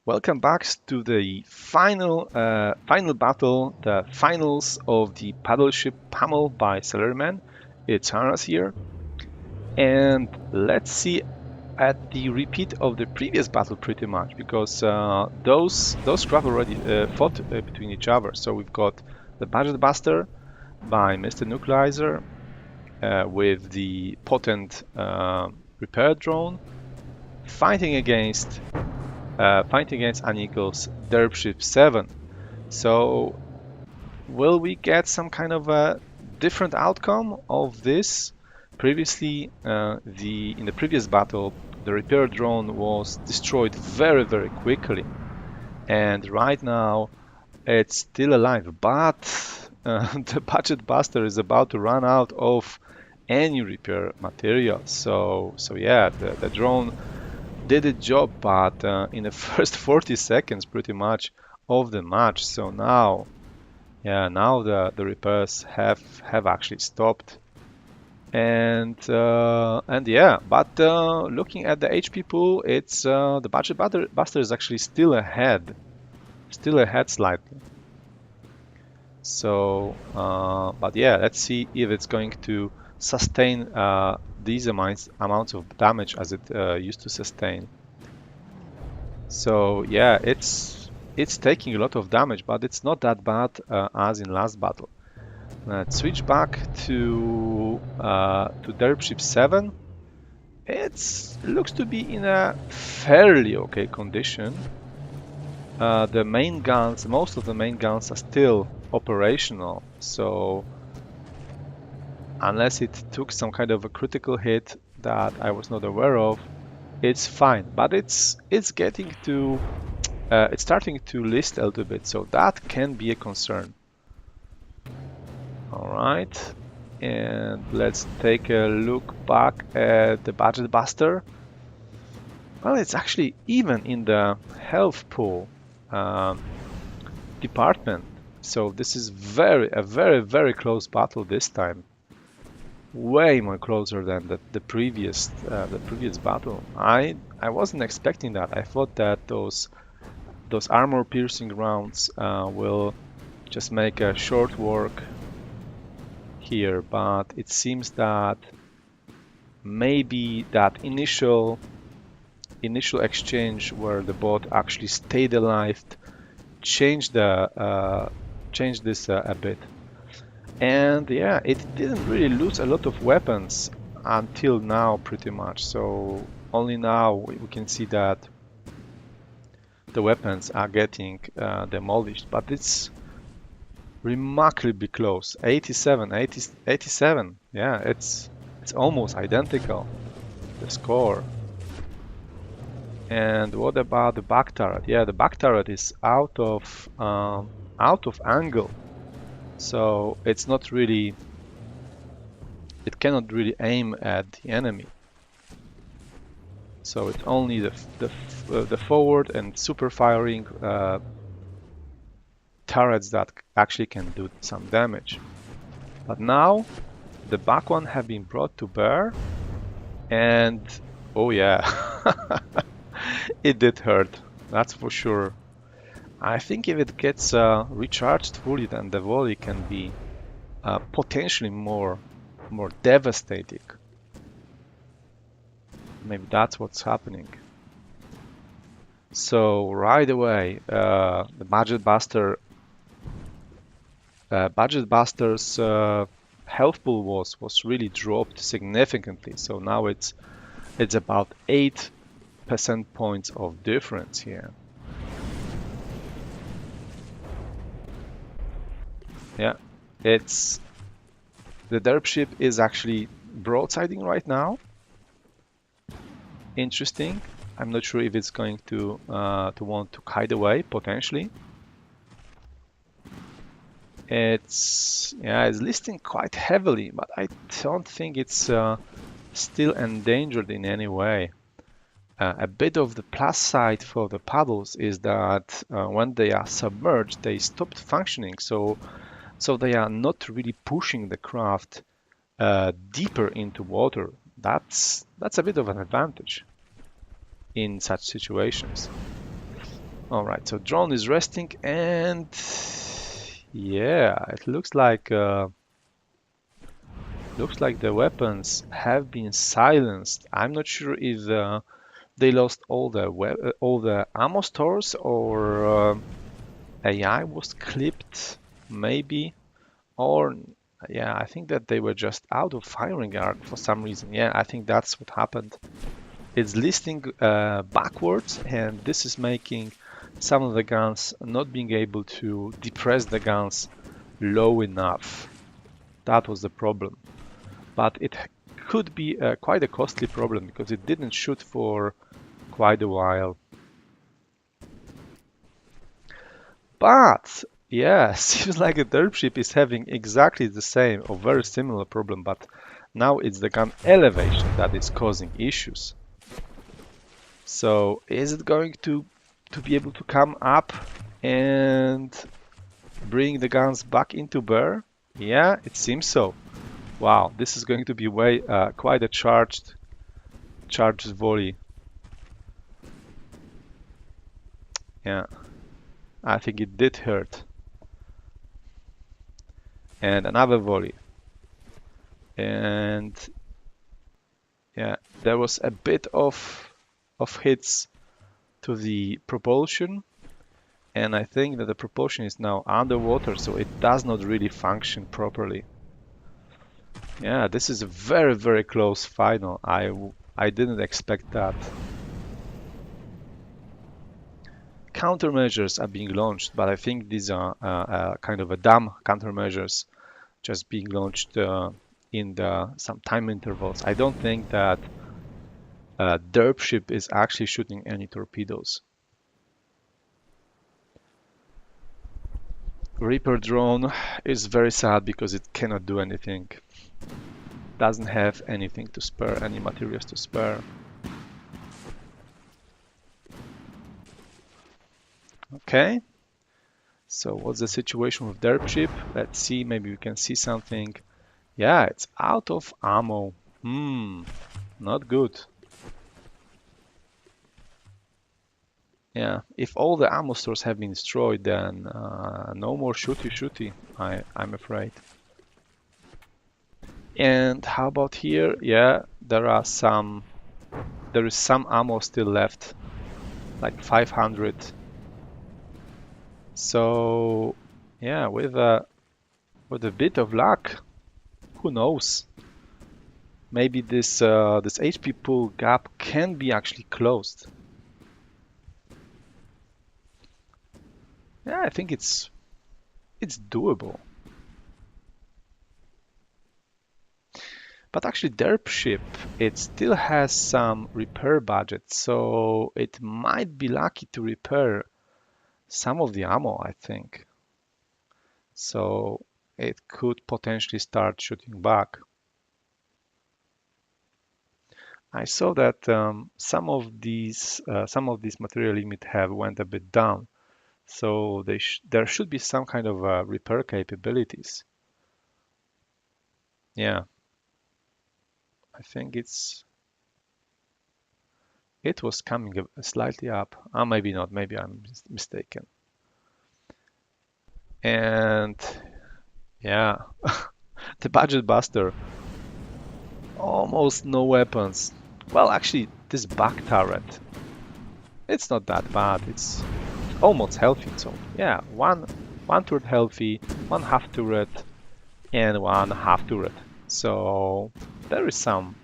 Welcome back to the final battle, the finals of the Paddleship Pummel by Celery Man. It's Harnas here, and let's see at the repeat of the previous battle pretty much, because those craft already fought between each other. So we've got the Budget Buster by MrNukealizer with the potent repair drone fighting against Anickle's Derpship 7. So will we get some kind of a different outcome of this? Previously, in the previous battle, the repair drone was destroyed very quickly, and right now it's still alive, but the Budget Buster is about to run out of any repair material. So yeah, the drone did its job, but in the first 40 seconds pretty much of the match. So now the repairs have actually stopped, and yeah, but looking at the HP pool, it's the Budget Buster is actually still ahead slightly. So but yeah, let's see if it's going to sustain these amounts of damage as it used to sustain. So yeah, it's taking a lot of damage, but it's not that bad as in last battle. Let's switch back to Derpship 7. It looks to be in a fairly okay condition. The main guns, most of the main guns are still operational, so unless it took some kind of a critical hit that I was not aware of, it's fine. But it's getting to it's starting to list a little bit, so that can be a concern. All right, and let's take a look back at the Budget Buster. Well, it's actually even in the health pool department, so this is a very close battle this time. Way more closer than the previous battle. I wasn't expecting that. I thought that those armor piercing rounds will just make a short work here, but it seems that maybe that initial exchange where the bot actually stayed alive changed this a bit. And yeah, it didn't really lose a lot of weapons until now pretty much. So only now we can see that the weapons are getting demolished, but it's remarkably close. 87. Yeah, it's almost identical, the score. And what about the back turret? Yeah, the back turret is out of angle, so it cannot really aim at the enemy. So it's only the forward and super firing turrets that actually can do some damage. But now the back one have been brought to bear, and oh yeah, it did hurt, that's for sure. I think if it gets recharged fully, then the volley can be potentially more devastating. Maybe that's what's happening. So right away, the Budget Buster's health pool was really dropped significantly. So now it's about 8 percent points of difference here. Yeah, the Derpship is actually broadsiding right now. Interesting. I'm not sure if it's going to want to kite away potentially. It's listing quite heavily, but I don't think it's still endangered in any way. A bit of the plus side for the paddles is that when they are submerged, they stopped functioning, so they are not really pushing the craft deeper into water. That's a bit of an advantage in such situations. All right, so drone is resting, and yeah, it looks like the weapons have been silenced. I'm not sure if they lost all the ammo stores, or AI was clipped, maybe, or yeah, I think that they were just out of firing arc for some reason. Yeah, I think that's what happened. It's listing backwards, and this is making some of the guns not being able to depress the guns low enough. That was the problem. But it could be quite a costly problem because it didn't shoot for quite a while. But yeah, seems like a derp ship is having exactly the same or very similar problem, but now it's the gun elevation that is causing issues. So is it going to be able to come up and bring the guns back into bear? Yeah, it seems so. Wow, this is going to be quite a charged volley. Yeah, I think it did hurt. And another volley. And yeah, there was a bit of hits to the propulsion, and I think that the propulsion is now underwater, so it does not really function properly. Yeah, this is a very close final. I didn't expect that. Countermeasures are being launched, but I think these are kind of a dumb countermeasures just being launched in some time intervals. I don't think that derp ship is actually shooting any torpedoes. Reaper drone is very sad because it cannot do anything. Doesn't have anything to spare, any materials to spare. Okay, so what's the situation with derp ship? Let's see, maybe we can see something. Yeah, it's out of ammo. Not good. Yeah, if all the ammo stores have been destroyed, then no more shooty, I'm afraid. And how about here? Yeah, there is some ammo still left, like 500. So yeah, with a bit of luck, who knows? Maybe this HP pool gap can be actually closed. Yeah, I think it's doable. But actually, derp ship, it still has some repair budget, so it might be lucky to repair some of the ammo, I think. So it could potentially start shooting back. I saw that some of these material limit have went a bit down, so there should be some kind of repair capabilities. Yeah, I think it was coming slightly up. Maybe not. Maybe I'm mistaken. And yeah, the budget buster, almost no weapons. Well, actually, this back turret, it's not that bad. It's almost healthy. So yeah, one turret healthy, one half turret, and one half turret. So there is some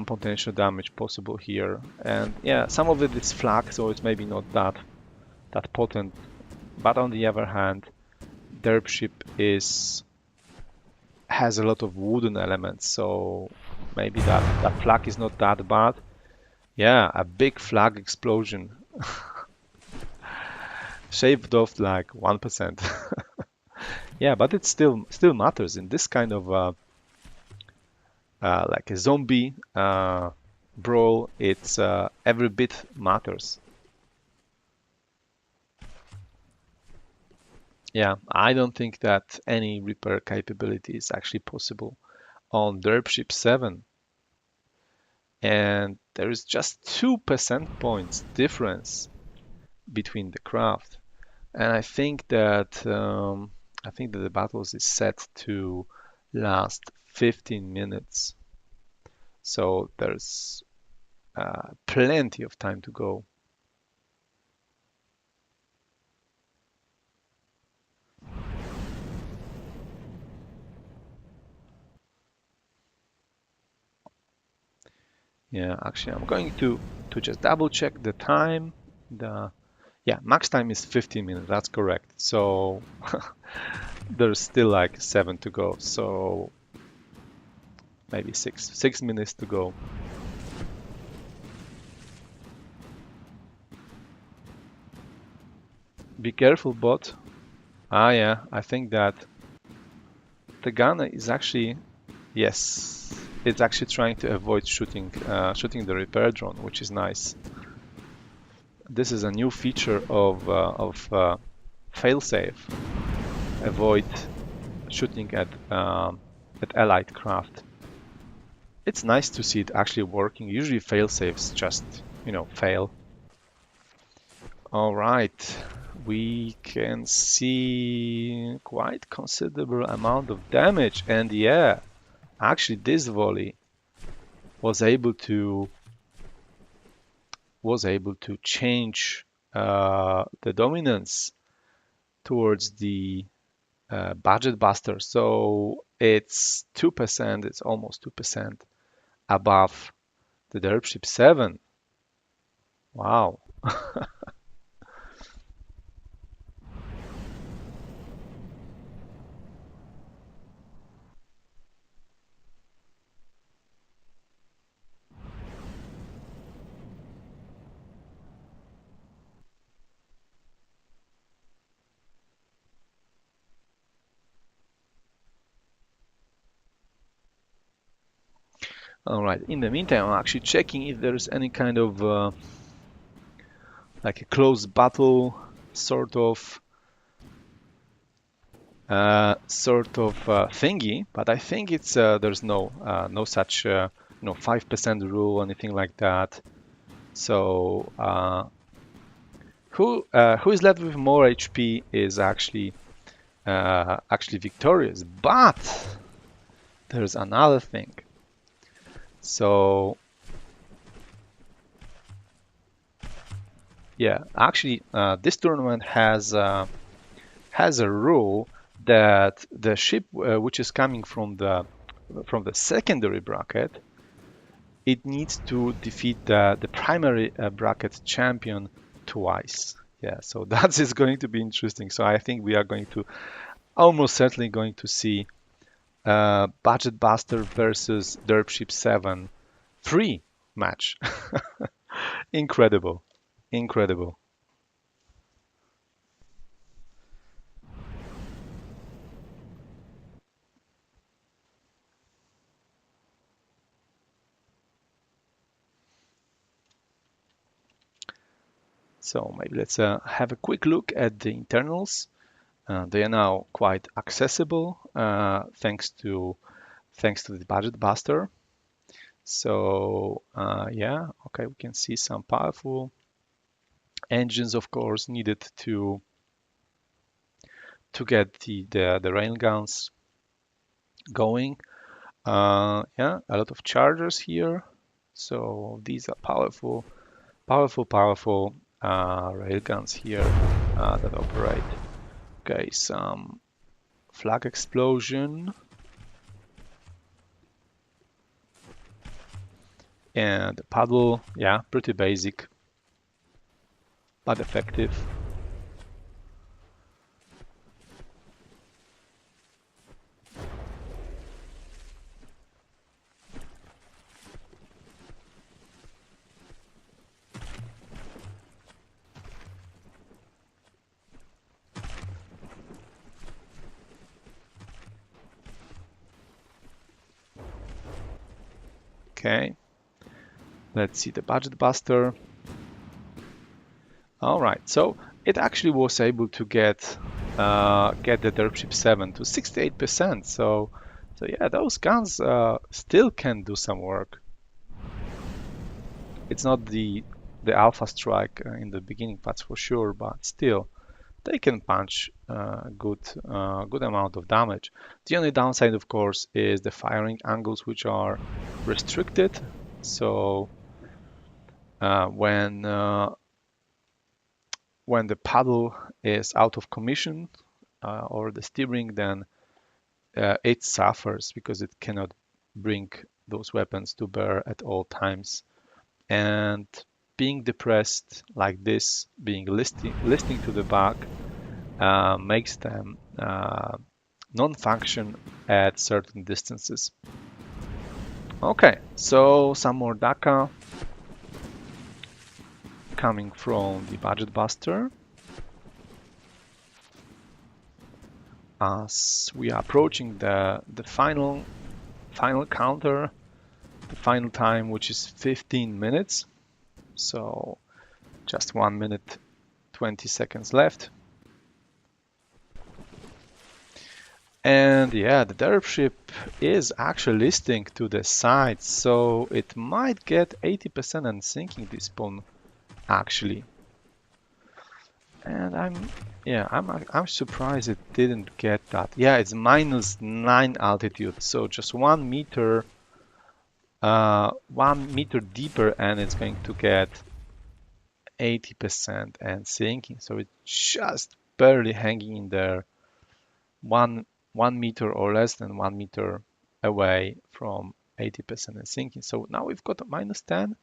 potential damage possible here. And yeah, some of it is flak, so it's maybe not that potent. But on the other hand, derp ship has a lot of wooden elements, so maybe that flak is not that bad. Yeah, a big flag explosion shaved off like 1%. Yeah, but it still matters in this kind of like a zombie brawl. It's every bit matters. Yeah, I don't think that any repair capability is actually possible on derp ship 7. And there is just 2% points difference between the craft. And I think that the battles is set to last 15 minutes. So there's plenty of time to go. Yeah, actually, I'm going to just double check the time. Yeah, max time is 15 minutes. That's correct. So there's still like 7 to go. So maybe 6 minutes to go. Be careful, bot. Ah, yeah, I think that the gun is actually, yes, it's actually trying to avoid shooting the repair drone, which is nice. This is a new feature of failsafe. Avoid shooting at allied craft. It's nice to see it actually working. Usually failsafes just, fail. All right, we can see quite considerable amount of damage, and yeah, actually this volley was able to change the dominance towards the budget buster. So it's 2%, it's almost 2% above the Derpship 7. Wow. All right. In the meantime, I'm actually checking if there's any kind of like a close battle sort of thingy, but I think it's there's no such 5% rule or anything like that. So who is left with more HP is actually victorious. But there's another thing. So yeah, actually this tournament has a rule that the ship which is coming from the secondary bracket, it needs to defeat the primary bracket champion twice. Yeah, so that is going to be interesting. So I think we are going to almost certainly going to see Budget Buster versus Derpship 7 3 match. Incredible. Incredible. So maybe let's have a quick look at the internals. They are now quite accessible thanks to the Budget Buster. So yeah, okay, we can see some powerful engines, of course, needed to get the rail guns going. Yeah, a lot of chargers here. So these are powerful rail guns here that operate. Okay, some flag explosion. And the paddle, yeah, pretty basic, but effective. Okay, let's see the Budget Buster. All right, so it actually was able to get the Derpship 7 to 68%. So yeah, those guns still can do some work. It's not the the alpha strike in the beginning, that's for sure, but still, they can punch good amount of damage. The only downside, of course, is the firing angles, which are restricted. So when the paddle is out of commission or the steering, then it suffers because it cannot bring those weapons to bear at all times. And being depressed like this, being listening to the back, makes them non-function at certain distances. Okay, so some more DACA coming from the Budget Buster. As we are approaching the final counter, the final time, which is 15 minutes. So just 1 minute 20 seconds left. And yeah, the derp ship is actually listing to the side, so it might get 80% and sinking this pawn actually. And I'm surprised it didn't get that. Yeah, it's -9 altitude, so just 1 meter 1 meter deeper, and it's going to get 80% and sinking. So it's just barely hanging in there, 1 meter or less than 1 meter away from 80% and sinking. So now we've got a -10.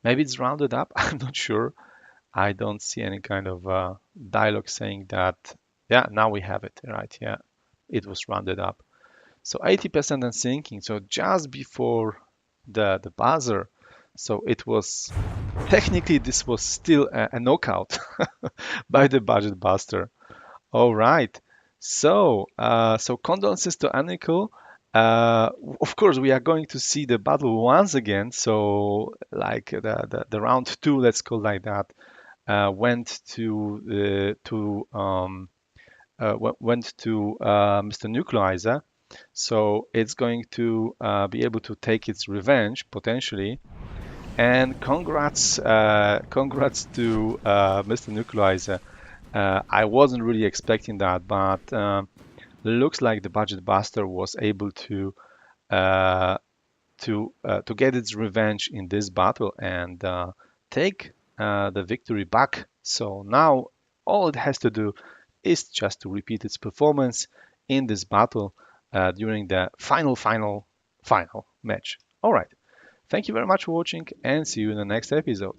Maybe it's rounded up. I'm not sure. I don't see any kind of dialogue saying that. Yeah, now we have it, right? Yeah, it was rounded up. So 80% and sinking. So just before the buzzer. So it was technically this was still a knockout by the Budget Buster. All right. So condolences to Anickle. Uh, of course, we are going to see the battle once again. So like the round two, let's call like that, went to MrNukealizer. So it's going to be able to take its revenge potentially. And congrats to MrNukealizer. I wasn't really expecting that, but looks like the Budget Buster was able uh, to get its revenge in this battle and take the victory back. So now all it has to do is just to repeat its performance in this battle during the final match. All right. Thank you very much for watching and see you in the next episode.